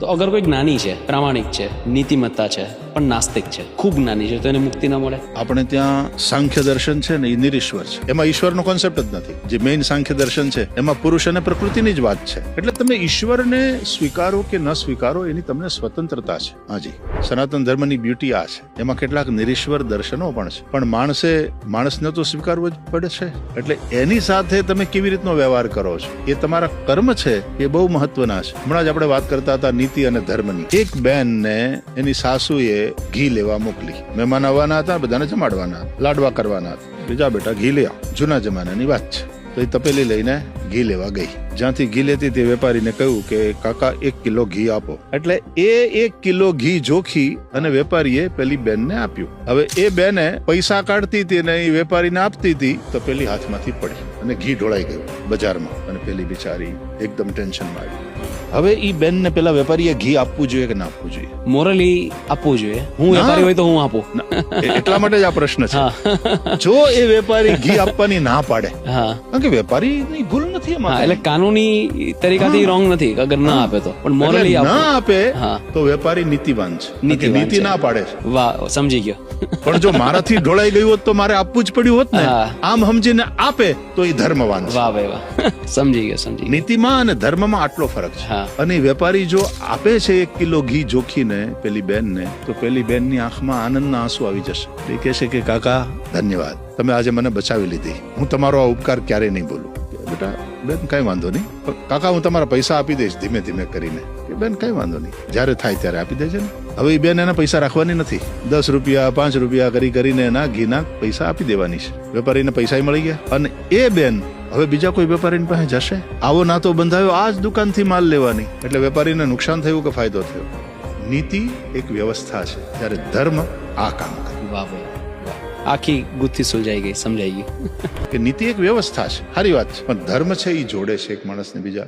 તો અગર કોઈ જ્ઞાની છે, પ્રામાણિક છે, નીતિમત્તા છે, પણ નાસ્તિક છે, ખૂબ જ્ઞાની છે, તો એને મુક્તિ ન મળે? આપણે ત્યાં સાંખ્ય દર્શન છે ને એ નિરીશ્વર છે, એમાં ઈશ્વરનો કોન્સેપ્ટ જ નથી. જે મેઇન સાંખ્ય દર્શન છે એમાં પુરુષ અને પ્રકૃતિની જ વાત છે. એટલે તમે ઈશ્વરને સ્વીકારો કે ન સ્વીકારો એની તમને સ્વતંત્રતા છે. હાજી, સનાતન ધર્મની બ્યુટી આ છે. એમાં કેટલાક નિરીશ્વર દર્શનો પણ છે, પણ માણસને તો સ્વીકારવો જ પડે છે. એટલે એની સાથે તમે કેવી રીતનો વ્યવહાર કરો છો, એ તમારા કર્મ છે, એ બહુ મહત્વના છે. હમણાં જ આપણે વાત કરતા હતા નીતિ અને ધર્મની. એક બેનને એની સાસુએ ઘી લેવા મોકલી. મહેમાન આવવાના હતા, બધાને જમાડવાના, લાડવા કરવાના હતા. બીજા બેટા ઘી લે આવ. જૂના જમાનાની વાત છે. તો એ તપેલી લઈને ઘી લેવા ગઈ. જ્યાંથી ઘી લેતી તે વેપારીને કહ્યું કે કાકા 1 કિલો ઘી આપો. એટલે એ 1 કિલો ઘી જોખી અને વેપારીએ પેલી બેનને આપ્યું. હવે એ બેને પૈસા કાઢતી હતી અને એ વેપારીને આપતી હતી, તો પેલી હાથમાંથી પડી અને ઘી ઢોળાઈ ગયું બજારમાં. અને પેલી બિચારી એકદમ ટેન્શનમાં આવી. હવે ઈ બેનને પેલા વેપારીએ ઘી આપવું જોઈએ કે ના આપવું જોઈએ? મોરલી આપવું જોઈએ. હું વેપારી હોય તો હું આપું. એટલા માટે જ આ પ્રશ્ન છે. જો એ વેપારી ઘી આપવાની ના પાડે, કારણ કે વેપારીની ભૂલ નથી એમાં, એટલે કાનૂની તરીકાથી રોંગ નથી અગર ના આપે તો, પણ મોરલી ના આપે તો વેપારી નીતિવાન છે. નીતિ ના પાડે છે. વાહ, સમજી ગયો. પણ જો મારાથી ઢોળાઈ ગયું હોત તો મારે આપવું જ પડ્યું હોત ને. આમ સમજીને આપે તો એ ધર્મવાન છે. વાહ ભાઈ વાહ, સમજી ગયો. નીતિમાં અને ધર્મમાં આટલો ફરક છે. અને વેપારી જો આપે છે 1 કિલો ઘી જોખીને પેલી બેનને, તો પેલી બેનની આંખમાં આનંદના આંસુ આવી જશે. એ કહેશે કે કાકા ધન્યવાદ, તમે આજે મને બચાવી લીધી. હું તમારો આ ઉપકાર ક્યારેય નહીં ભૂલું. બેટા બેન કઈ વાંધો નહીં, કાકા હું તમારા પૈસા આપી દઈશ ધીમે ધીમે કરીને. બેન કઈ વાંધો નહીં, જયારે થાય ત્યારે આપી દેજે ને. હવે એ બેન એના પૈસા રાખવાની નથી. 10 રૂપિયા 5 રૂપિયા કરીને એના ઘીના પૈસા આપી દેવાની છે. વેપારીને પૈસા મળી ગયા. અને એ બેન હવે બીજા કોઈ વેપારીની પાસે જશે? આવો નાતો બંધાયો આ જ દુકાનથી માલ લેવાની. એટલે વેપારીને નુકસાન થયું કે ફાયદો થયો? નીતિ એક વ્યવસ્થા છે, જ્યારે ધર્મ આ કામ કરે. વાહ ભાઈ, આખી ગુથ્થી સુલઝાઈ ગઈ, સમજાઈ ગઈ કે નીતિ એક વ્યવસ્થા છે, સારી વાત છે, પણ ધર્મ છે એ જોડે છે એક માણસને બીજા.